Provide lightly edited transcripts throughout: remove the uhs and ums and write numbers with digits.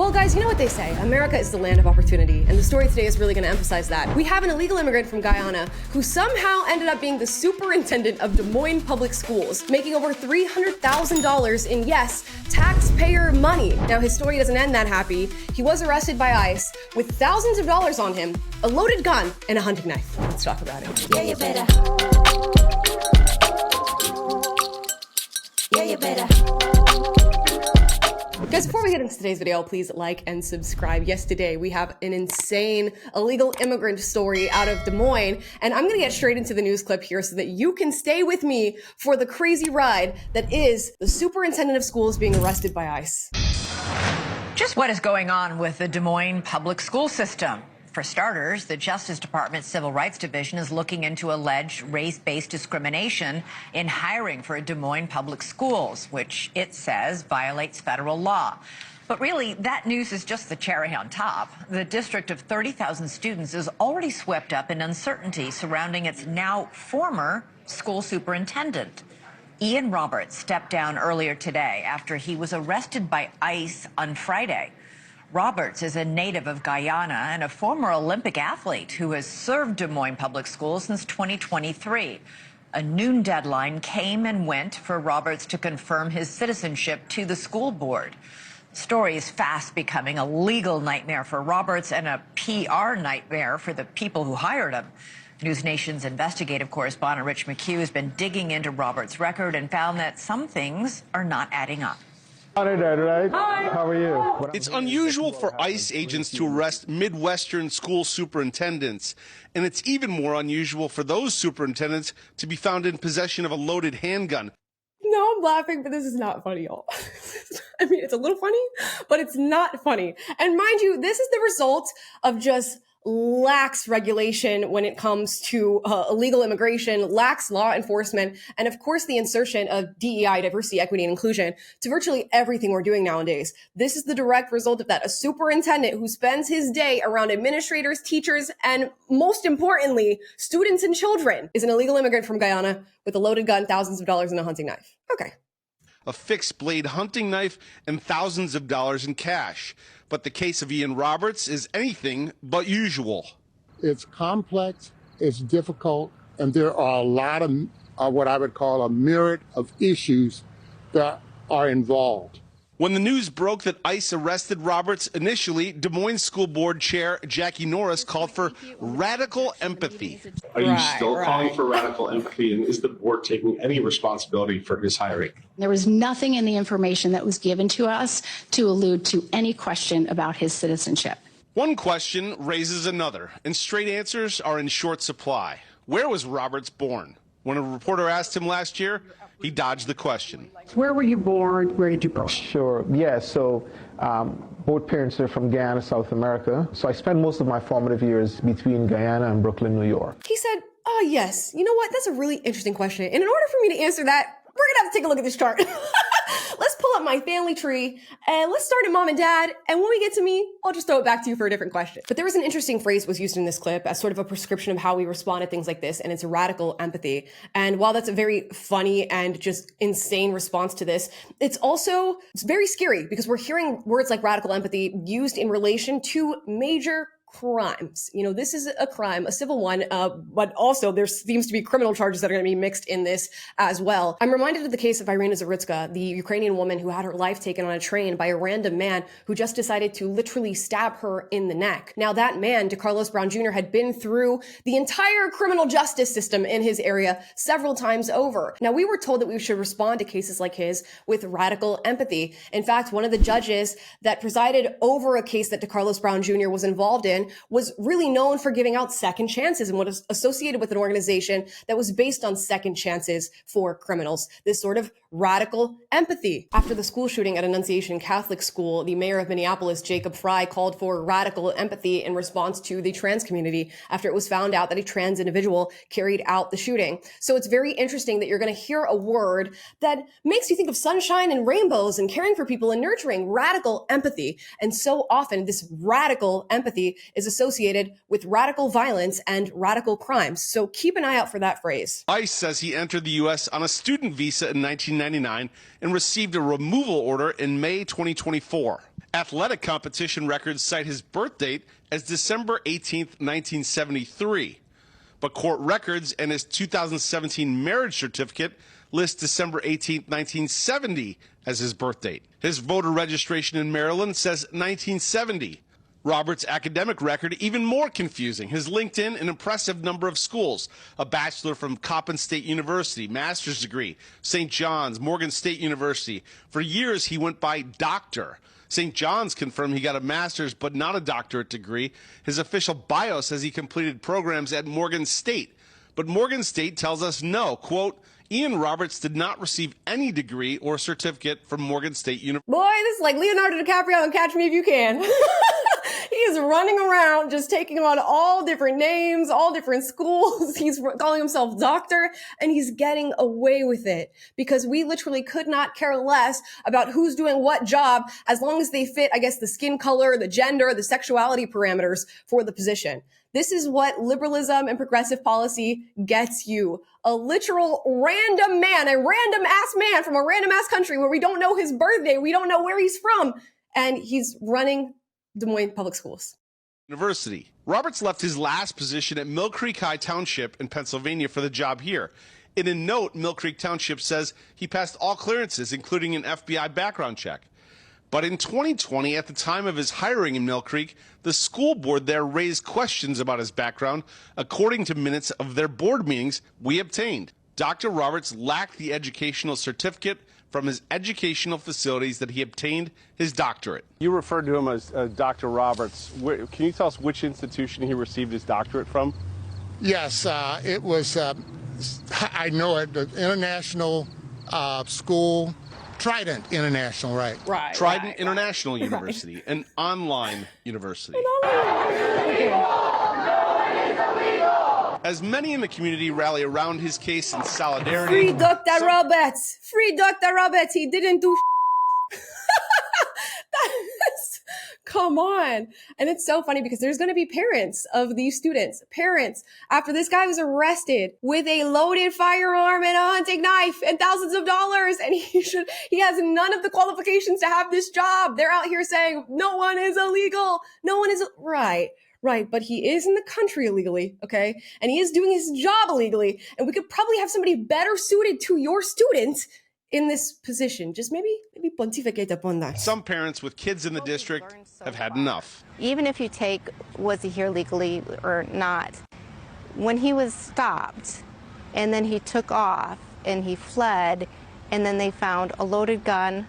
Well, guys, you know what they say. America is the land of opportunity, and the story today is really going to emphasize that. We have an illegal immigrant from Guyana who somehow ended up being the superintendent of Des Moines Public Schools, making over $300,000 in, yes, taxpayer money. Now, his story doesn't end that happy. He was arrested by ICE with thousands of dollars on him, a loaded gun, and a hunting knife. Let's talk about it. Yeah, you better. Yeah, you better. Guys, before we get into today's video, please like and subscribe. Yes, today we have an insane illegal immigrant story out of Des Moines, and I'm going to get straight into the news clip here so that you can stay with me for the crazy ride that is the superintendent of schools being arrested by ICE. Just what is going on with the Des Moines public school system? For starters, the Justice Department's Civil Rights Division is looking into alleged race-based discrimination in hiring for Des Moines public schools, which it says violates federal law. But really, that news is just the cherry on top. The district of 30,000 students is already swept up in uncertainty surrounding its now former school superintendent. Ian Roberts stepped down earlier today after he was arrested by ICE on Friday. Roberts is a native of Guyana and a former Olympic athlete who has served Des Moines Public Schools since 2023. A noon deadline came and went for Roberts to confirm his citizenship to the school board. The story is fast becoming a legal nightmare for Roberts and a PR nightmare for the people who hired him. News Nation's investigative correspondent Rich McHugh has been digging into Roberts' record and found that some things are not adding up. Right? Hi. How are you? It's unusual for ICE agents to arrest Midwestern school superintendents, and it's even more unusual for those superintendents to be found in possession of a loaded handgun. No, I'm laughing, but this is not funny, y'all. I mean, it's a little funny, but it's not funny. And mind you, this is the result of just lax regulation when it comes to illegal immigration, lax law enforcement, and of course the insertion of DEI, diversity, equity, and inclusion to virtually everything we're doing nowadays. This is the direct result of that. A superintendent who spends his day around administrators, teachers, and most importantly, students and children is an illegal immigrant from Guyana with a loaded gun, thousands of dollars, and a hunting knife. Okay. A fixed blade hunting knife and thousands of dollars in cash. But the case of Ian Roberts is anything but usual. It's complex, it's difficult, and there are a lot of what I would call a myriad of issues that are involved. When the news broke that ICE arrested Roberts, initially, Des Moines School Board Chair Jackie Norris called for radical empathy. Are you still calling for radical empathy, and is the board taking any responsibility for his hiring? There was nothing in the information that was given to us to allude to any question about his citizenship. One question raises another, and straight answers are in short supply. Where was Roberts born? When a reporter asked him last year, he dodged the question. Where were you born? Where did you grow up? Sure. Yeah, so both parents are from Guyana, South America. So I spent most of my formative years between Guyana and Brooklyn, New York. He said, oh, yes. You know what? That's a really interesting question. And in order for me to answer that, we're going to have to take a look at this chart. Let's pull up my family tree and let's start at mom and dad. And when we get to me, I'll just throw it back to you for a different question. But there was an interesting phrase that was used in this clip as sort of a prescription of how we respond to things like this. And it's radical empathy. And while that's a very funny and just insane response to this, it's very scary because we're hearing words like radical empathy used in relation to major crimes. You know, this is a crime, a civil one, but also there seems to be criminal charges that are going to be mixed in this as well. I'm reminded of the case of Irina Zaritska, the Ukrainian woman who had her life taken on a train by a random man who just decided to literally stab her in the neck. Now that man, DeCarlos Brown Jr., had been through the entire criminal justice system in his area several times over. Now we were told that we should respond to cases like his with radical empathy. In fact, one of the judges that presided over a case that DeCarlos Brown Jr. was involved in was really known for giving out second chances and was associated with an organization that was based on second chances for criminals. This sort of radical empathy. After the school shooting at Annunciation Catholic School, the mayor of Minneapolis, Jacob Frey, called for radical empathy in response to the trans community after it was found out that a trans individual carried out the shooting. So it's very interesting that you're going to hear a word that makes you think of sunshine and rainbows and caring for people and nurturing, radical empathy. And so often this radical empathy is associated with radical violence and radical crimes. So keep an eye out for that phrase. ICE says he entered the U.S. on a student visa in 1999 and received a removal order in May 2024. Athletic competition records cite his birth date as December 18th, 1973. But court records and his 2017 marriage certificate list December 18th, 1970 as his birth date. His voter registration in Maryland says 1970. Robert's academic record even more confusing. His LinkedIn, an impressive number of schools, a bachelor from Coppin State University, master's degree, St. John's, Morgan State University. For years, he went by doctor. St. John's confirmed he got a master's but not a doctorate degree. His official bio says he completed programs at Morgan State. But Morgan State tells us no, quote, Ian Roberts did not receive any degree or certificate from Morgan State University. Boy, this is like Leonardo DiCaprio and Catch Me If You Can. He is running around just taking on all different names, all different schools. He's calling himself doctor, and he's getting away with it because we literally could not care less about who's doing what job as long as they fit, I guess, the skin color, the gender, the sexuality parameters for the position. This is what liberalism and progressive policy gets you. A literal random man, a random ass man from a random ass country where we don't know his birthday, we don't know where he's from, and he's running Des Moines Public Schools. University. Roberts left his last position at Mill Creek High Township in Pennsylvania for the job here. In a note, Mill Creek Township says he passed all clearances, including an FBI background check. But in 2020, at the time of his hiring in Mill Creek, the school board there raised questions about his background, according to minutes of their board meetings we obtained. Dr. Roberts lacked the educational certificate from his educational facilities that he obtained his doctorate. You referred to him as Dr. Roberts. Can you tell us which institution he received his doctorate from? Yes, it was, I know it, the international school, Trident International, right? Trident International University, an online university. As many in the community rally around his case in solidarity. Free Dr. Roberts! Free Dr. Roberts! He didn't do Come on. And it's so funny because there's going to be parents of these students. Parents, after this guy was arrested with a loaded firearm and a hunting knife and thousands of dollars, and he has none of the qualifications to have this job. They're out here saying, no one is illegal. No one is right. Right, but he is in the country illegally, okay? And he is doing his job illegally, and we could probably have somebody better suited to your student in this position. Just maybe pontificate upon that. Some parents with kids in the district have had enough. Even if you take, was he here legally or not, when he was stopped and then he took off and he fled, and then they found a loaded gun,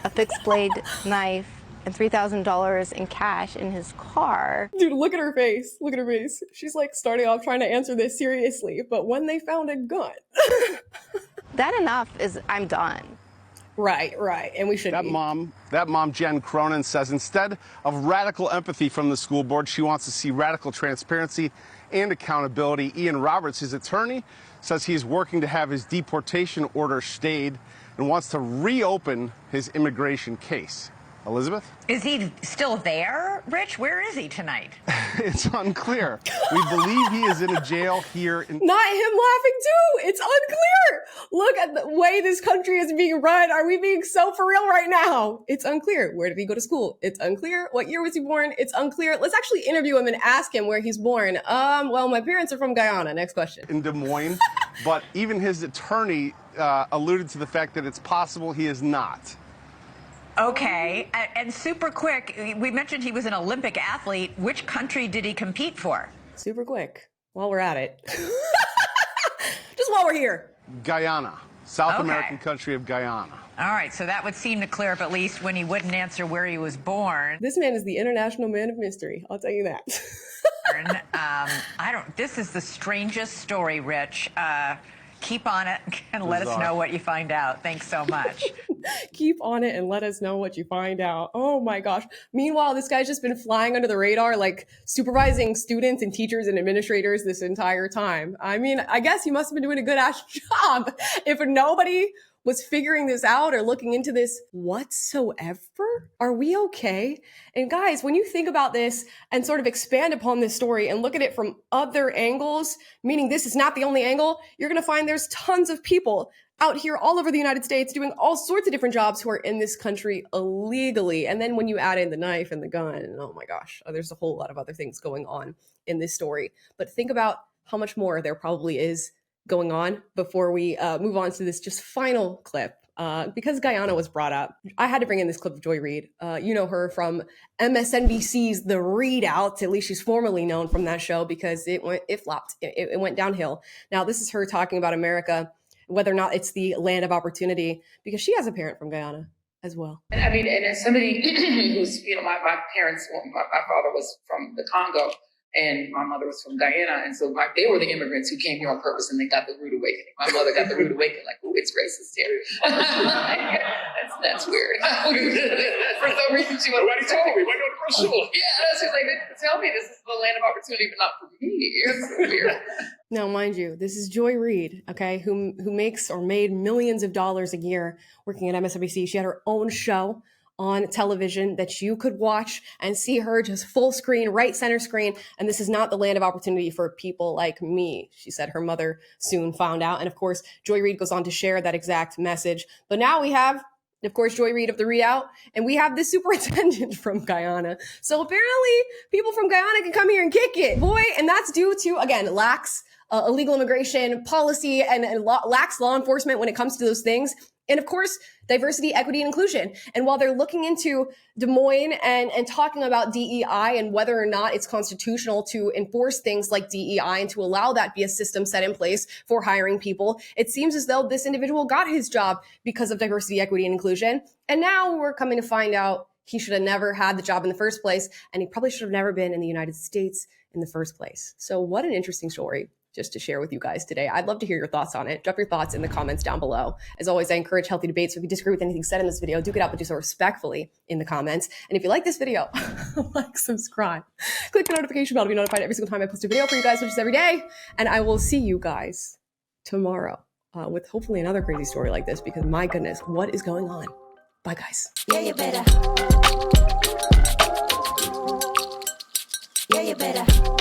a fixed blade knife, and $3,000 in cash in his car. Dude, look at her face. Look at her face. She's like starting off trying to answer this seriously, but when they found a gun. That enough is, I'm done. Right. And we should That mom, Jen Cronin, says instead of radical empathy from the school board, she wants to see radical transparency and accountability. Ian Roberts, his attorney, says he's working to have his deportation order stayed and wants to reopen his immigration case. Elizabeth? Is he still there, Rich? Where is he tonight? It's unclear. We believe he is in a jail here in... Not him laughing too. It's unclear. Look at the way this country is being run. Are we being so for real right now? It's unclear. Where did he go to school? It's unclear. What year was he born? It's unclear. Let's actually interview him and ask him where he's born. Well, my parents are from Guyana. Next question. In Des Moines. But even his attorney alluded to the fact that it's possible he is not. Okay, and super quick, we mentioned he was an Olympic athlete. Which country did he compete for? Super quick, while we're at it. Just while we're here. Guyana, South American country of Guyana. All right, so that would seem to clear up at least when he wouldn't answer where he was born. This man is the international man of mystery, I'll tell you that. This is the strangest story, Rich. Keep on it and let us know what you find out. Thanks so much. Keep on it and let us know what you find out. Oh my gosh. Meanwhile, this guy's just been flying under the radar, like supervising students and teachers and administrators this entire time. I mean, I guess he must have been doing a good ass job if nobody was figuring this out or looking into this whatsoever. Are we okay? And guys, when you think about this and sort of expand upon this story and look at it from other angles, meaning this is not the only angle, you're going to find there's tons of people out here all over the United States doing all sorts of different jobs who are in this country illegally. And then when you add in the knife and the gun, oh my gosh, there's a whole lot of other things going on in this story. But think about how much more there probably is going on before we move on to this just final clip. Because Guyana was brought up, I had to bring in this clip of Joy Reid. You know her from MSNBC's The Readout. At least she's formerly known from that show because it flopped. It went downhill. Now this is her talking about America, whether or not it's the land of opportunity, because she has a parent from Guyana as well. I mean, and as somebody who's, my parents, my father was from the Congo, and my mother was from Guyana. And so they were the immigrants who came here on purpose, and they got the rude awakening. My mother got the rude awakening, like, ooh, it's racist here. that's weird. For some reason, she was nobody told me. Why go to first school? Yeah, she's like, tell me this is the land of opportunity, but not for me. It's weird. Now, mind you, this is Joy Reid, okay, who makes or made millions of dollars a year working at MSNBC. She had her own show on television that you could watch and see her just full screen, right center screen. And this is not the land of opportunity for people like me, she said her mother soon found out. And of course, Joy Reid goes on to share that exact message. But now we have, of course, Joy Reid of The Readout, and we have the superintendent from Guyana. So apparently people from Guyana can come here and kick it, boy. And that's due to, again, lax illegal immigration policy and lax law enforcement when it comes to those things. And of course, diversity, equity, and inclusion. And while they're looking into Des Moines and talking about DEI and whether or not it's constitutional to enforce things like DEI and to allow that be a system set in place for hiring people, it seems as though this individual got his job because of diversity, equity, and inclusion. And now we're coming to find out he should have never had the job in the first place, and he probably should have never been in the United States in the first place. So what an interesting story just to share with you guys today. I'd love to hear your thoughts on it. Drop your thoughts in the comments down below. As always, I encourage healthy debates. So if you disagree with anything said in this video, duke it out, but do so respectfully in the comments. And if you like this video, like, subscribe, click the notification bell to be notified every single time I post a video for you guys, which is every day. And I will see you guys tomorrow with hopefully another crazy story like this, because my goodness, what is going on? Bye, guys. Yeah, you better. Yeah, you better.